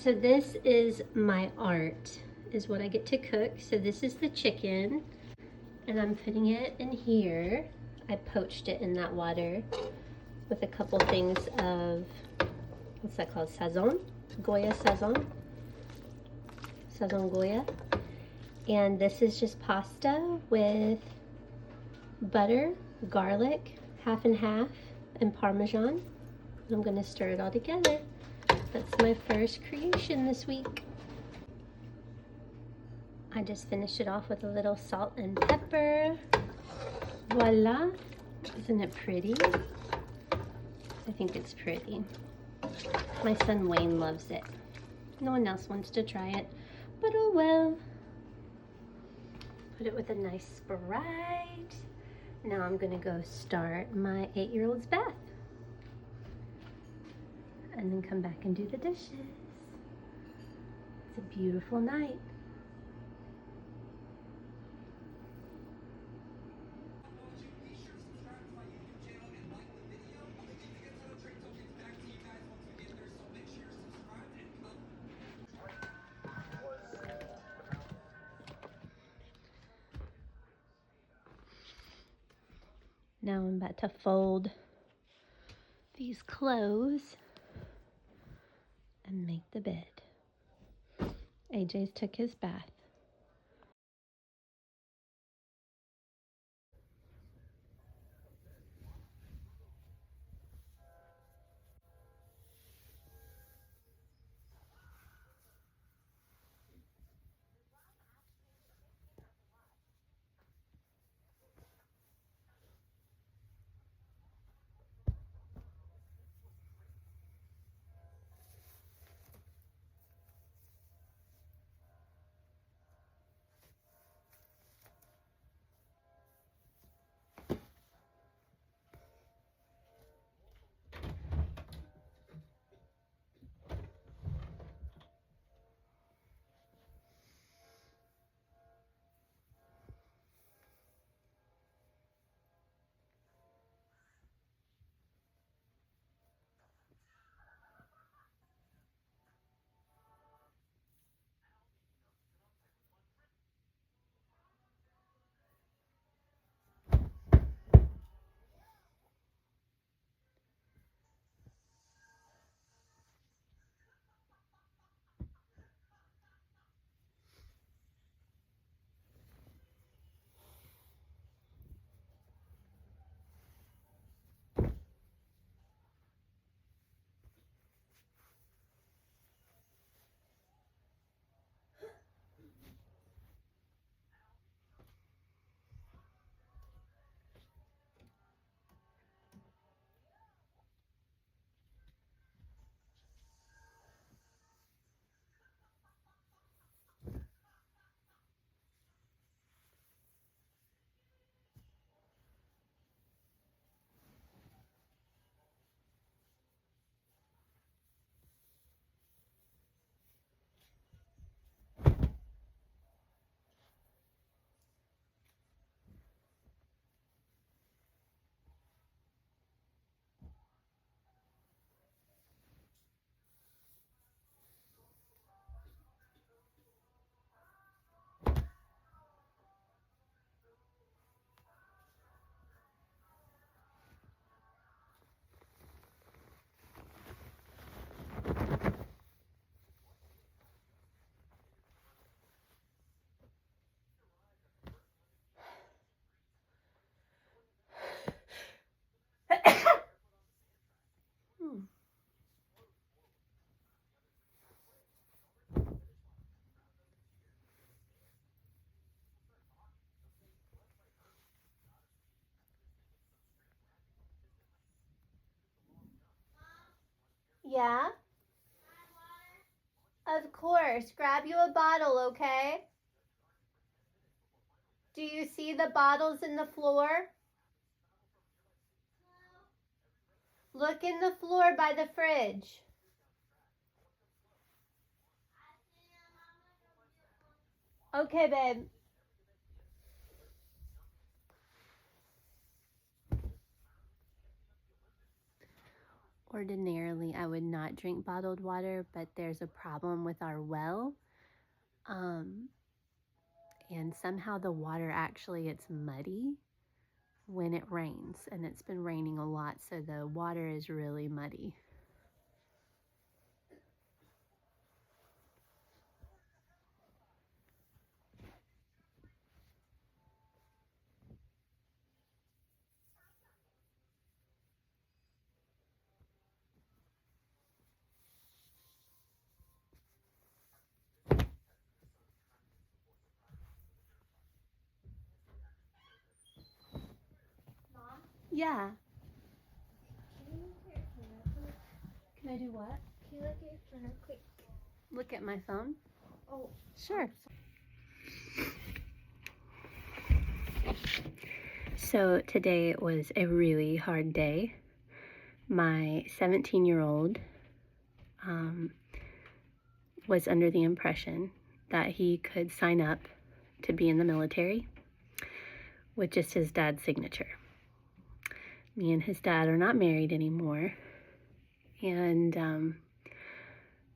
So this is my art, is what I get to cook. So this is the chicken, and I'm putting it in here. I poached it in that water with a couple things of, what's that called, sazon? Goya sazon. Sazon Goya. And this is just pasta with butter, garlic, half and half, and Parmesan. I'm gonna stir it all together. That's my first creation this week. I just finished it off with a little salt and pepper. Voila! Isn't it pretty? I think it's pretty. My son Wayne loves it. No one else wants to try it, but oh well. Put it with a nice Sprite. Now I'm gonna go start my 8-year-old's bath. And then come back and do the dishes. It's a beautiful night. Now I'm about to fold these clothes and make the bed. AJ's took his bath. Yeah? Of course. Grab you a bottle, okay? Do you see the bottles in the floor? Look in the floor by the fridge. Okay, babe. Ordinarily, I would not drink bottled water, but there's a problem with our well. And somehow the water actually gets muddy when it rains, and it's been raining a lot, so the water is really muddy. Mom, Yeah. can you look at your phone real quick? Can I do what? Can you look at your phone real quick? Look at my phone? Oh, Sure. So today was a really hard day. My 17-year-old was under the impression that he could sign up to be in the military with just his dad's signature. Me and his dad are not married anymore. And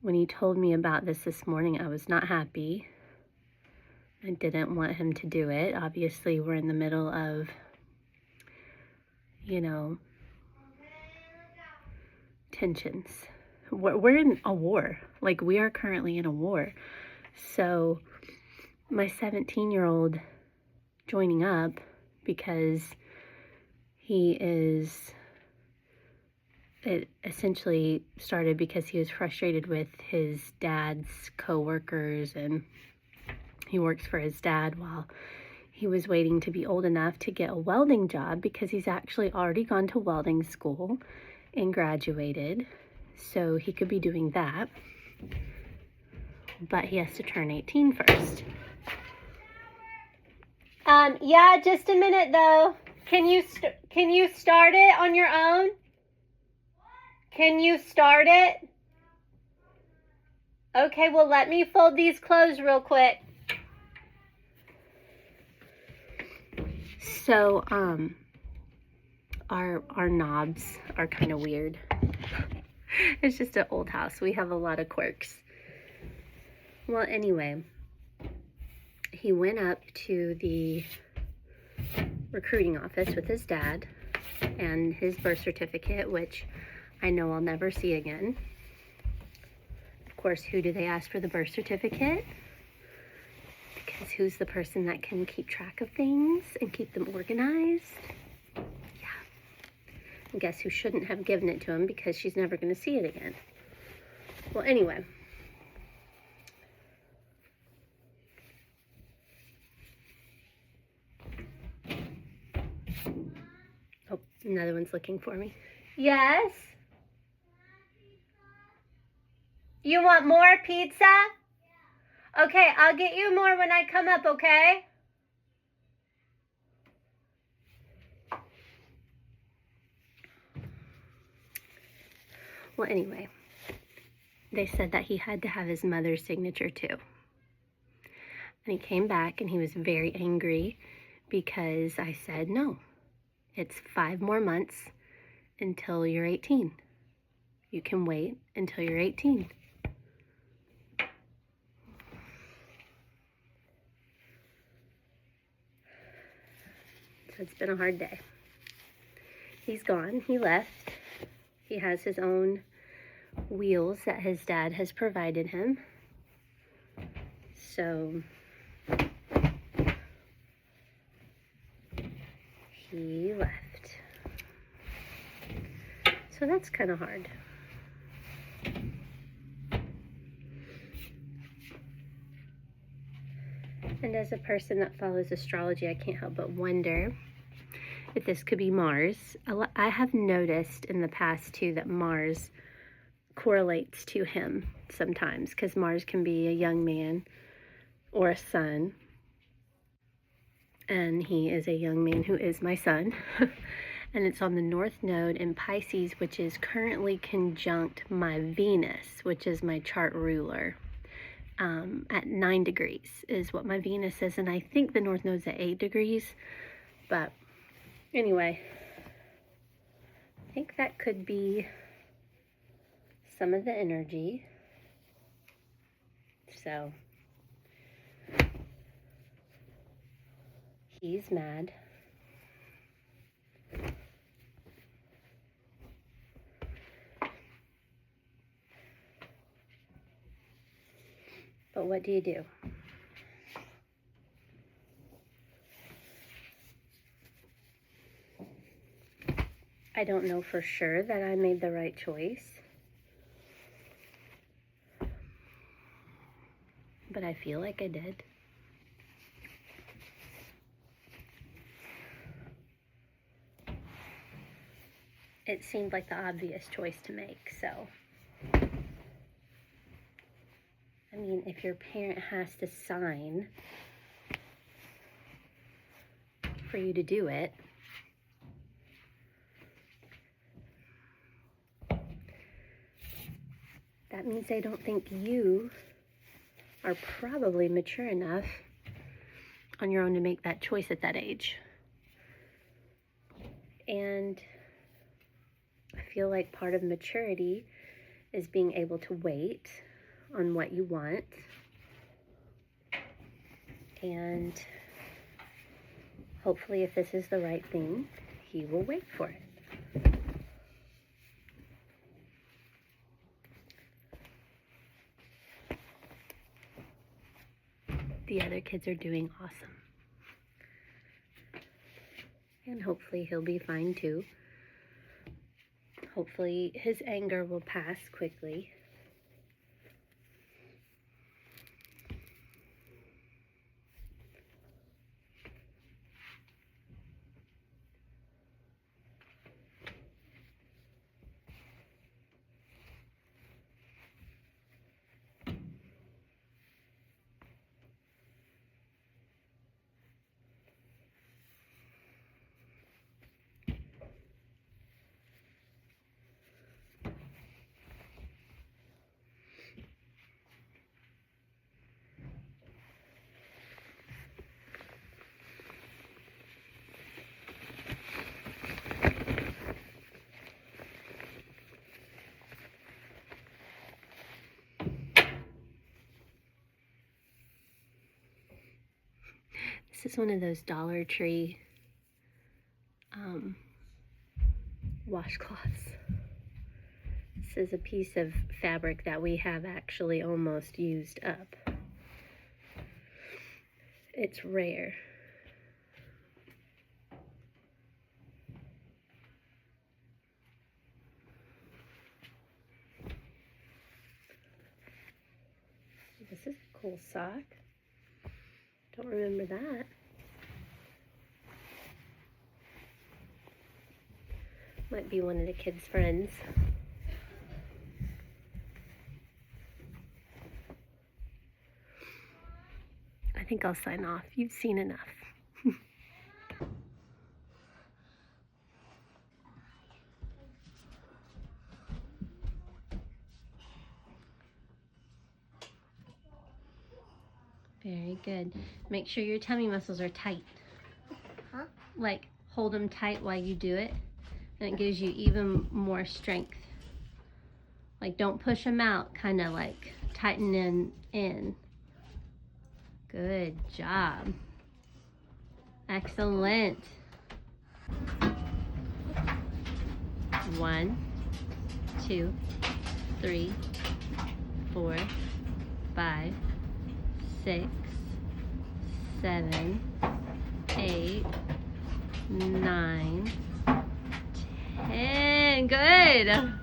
when he told me about this morning, I was not happy. I didn't want him to do it. Obviously, we're in the middle of, tensions. We're in a war. Like, we are currently in a war. So my 17-year-old joining up because it essentially started because he was frustrated with his dad's co-workers, and he works for his dad while he was waiting to be old enough to get a welding job, because he's actually already gone to welding school and graduated, so he could be doing that, but he has to turn 18 first. Yeah, just a minute though. Can you start it on your own? Can you start it? Okay, well, let me fold these clothes real quick. So, our knobs are kind of weird. It's just an old house. We have a lot of quirks. Well, anyway, he went up to the recruiting office with his dad and his birth certificate, which I know I'll never see again. Of course, who do they ask for the birth certificate? Because who's the person that can keep track of things and keep them organized? Yeah. And guess who shouldn't have given it to him, because she's never going to see it again. Well, anyway. Oh, another one's looking for me. Yes? You want more pizza? Okay, I'll get you more when I come up, okay? Well, anyway, they said that he had to have his mother's signature too. And he came back and he was very angry because I said, no, it's 5 more months until you're 18. You can wait until you're 18. So it's been a hard day. He's gone. He left. He has his own wheels that his dad has provided him. So he left. So that's kind of hard. And as a person that follows astrology, I can't help but wonder if this could be Mars. I have noticed in the past too that Mars correlates to him sometimes, because Mars can be a young man or a son, and he is a young man who is my son. And it's on the North Node in Pisces, which is currently conjunct my Venus, which is my chart ruler. At 9 degrees is what my Venus is, and I think the North Node's at 8 degrees, but anyway, I think that could be some of the energy. So he's mad. But what do you do? I don't know for sure that I made the right choice, but I feel like I did. It seemed like the obvious choice to make, so. I mean, if your parent has to sign for you to do it, that means they don't think you are probably mature enough on your own to make that choice at that age. And I feel like part of maturity is being able to wait on what you want, and hopefully if this is the right thing, he will wait for it. The other kids are doing awesome, and hopefully he'll be fine too. Hopefully his anger will pass quickly. This is one of those Dollar Tree washcloths. This is a piece of fabric that we have actually almost used up. It's rare. This is a cool sock. Don't remember that. Might be one of the kids' friends. I think I'll sign off. You've seen enough. Very good. Make sure your tummy muscles are tight. Huh? Like, hold them tight while you do it, and it gives you even more strength. Like, don't push them out, kind of like tighten in. Good job. Excellent. 1, 2, 3, 4, 5, 6, 7, 8, 9, 10. Good.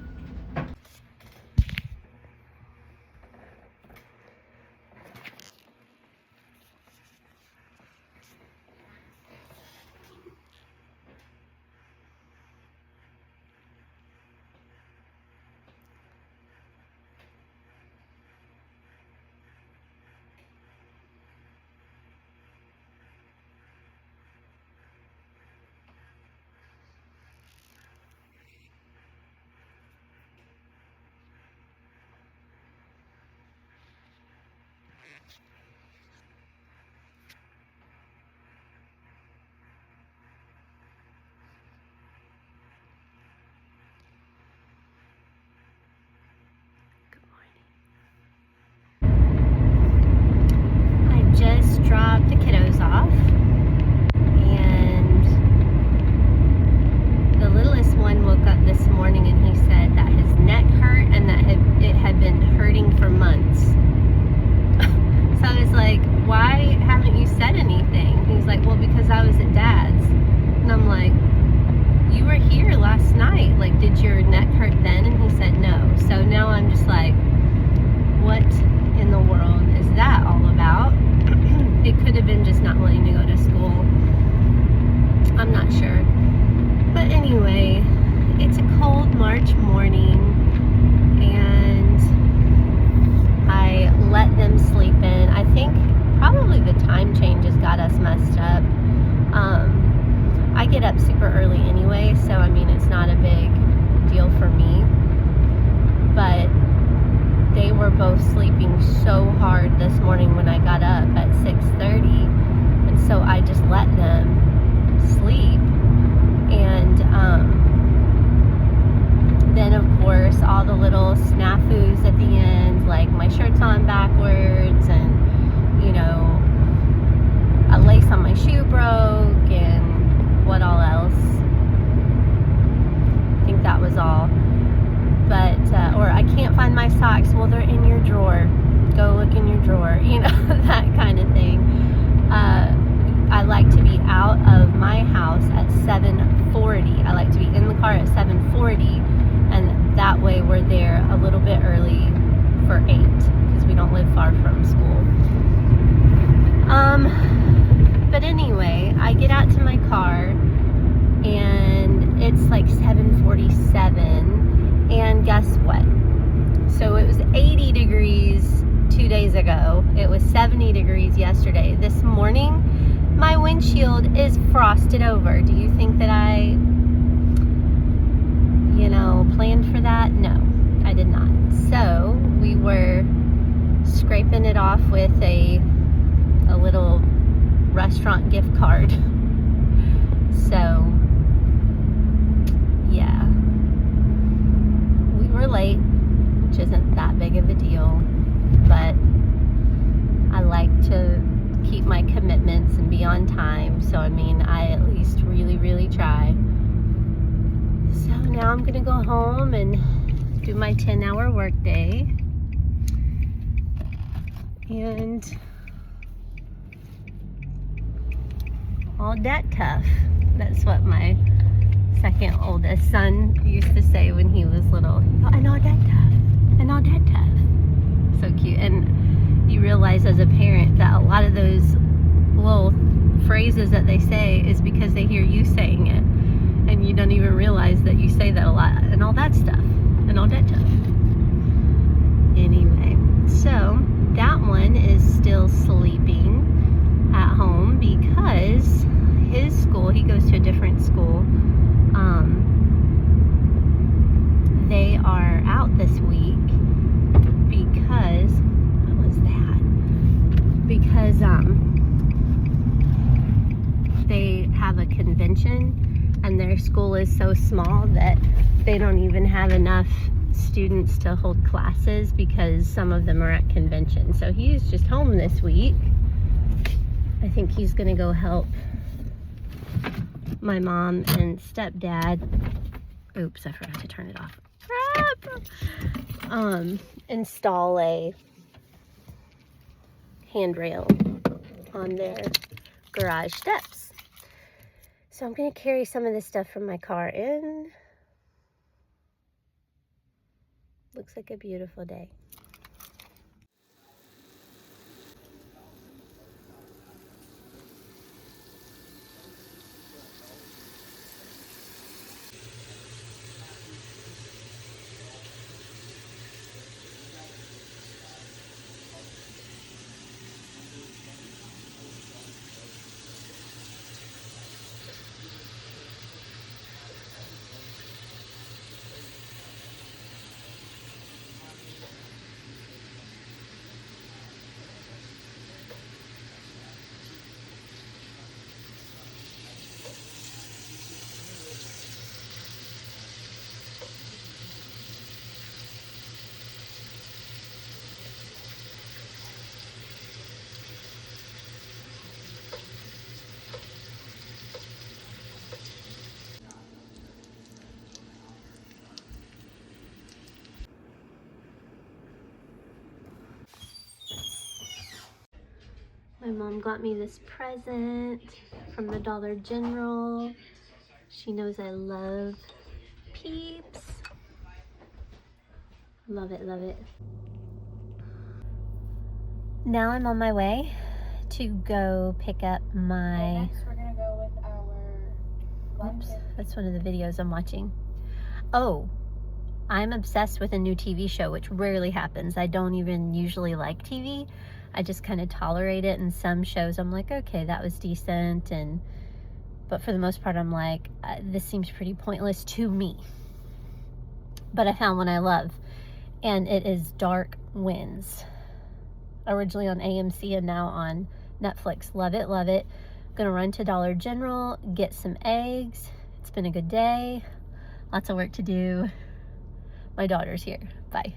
just like, what in the world is that all about? It could have been just not wanting to go to school. I'm not sure. But anyway, it's a cold March morning, and I let them sleep in. I think probably the time changes got us messed up. I get up super early anyway, so I mean, it's not a big deal for me. But they were both sleeping so hard this morning when I got up at 6:30, and so I just let them sleep. And then of course all the little snafus at the end, like my shirt's on backwards, and you know, a lace on my shoe broke, and what all else? I think that was all. But or I can't find my socks. Well, they're in your drawer. Go look in your drawer. You know, that kind of thing. I like to be out of my house at 7:40. I like to be in the car at 7:40, and that way we're there a little bit early for 8, because we don't live far from school. But anyway, I get out to my car, and it's like 7:47, and guess what? So it was 80 degrees 2 days ago. It was 70 degrees yesterday. This morning, my windshield is frosted over. Do you think that I, planned for that? No, I did not. So we were scraping it off with a little restaurant gift card. So yeah, we were late, which isn't that big of a deal, but I like to keep my commitments and be on time. So I mean, I at least really try. So now I'm gonna go home and do my 10-hour work day, and all that tough. That's what my second oldest son used to say when he was little. And all that tough. And all that tough. So cute. And you realize as a parent that a lot of those little phrases that they say is because they hear you saying it. And you don't even realize that you say that a lot. And all that stuff. And all that stuff. Anyway, so that one is still sleeping at home because his school, he goes to a different school. They are out this week because, what was that? Because they have a convention, and their school is so small that they don't even have enough students to hold classes because some of them are at convention. So he is just home this week. I think he's gonna go help my mom and stepdad. Oops, I forgot to turn it off. Install a handrail on their garage steps. So I'm gonna carry some of this stuff from my car in. Looks like a beautiful day. My mom got me this present from the Dollar General. She knows I love Peeps. Love it, love it. Now I'm on my way to go pick up my... Next, we're gonna go with our Oops, that's one of the videos I'm watching. Oh, I'm obsessed with a new TV show, which rarely happens. I don't even usually like TV. I just kind of tolerate it. And some shows I'm like, okay, that was decent. But for the most part, I'm like, this seems pretty pointless to me. But I found one I love, and it is Dark Winds. Originally on AMC and now on Netflix. Love it, love it. I'm gonna run to Dollar General, get some eggs. It's been a good day. Lots of work to do. My daughter's here. Bye.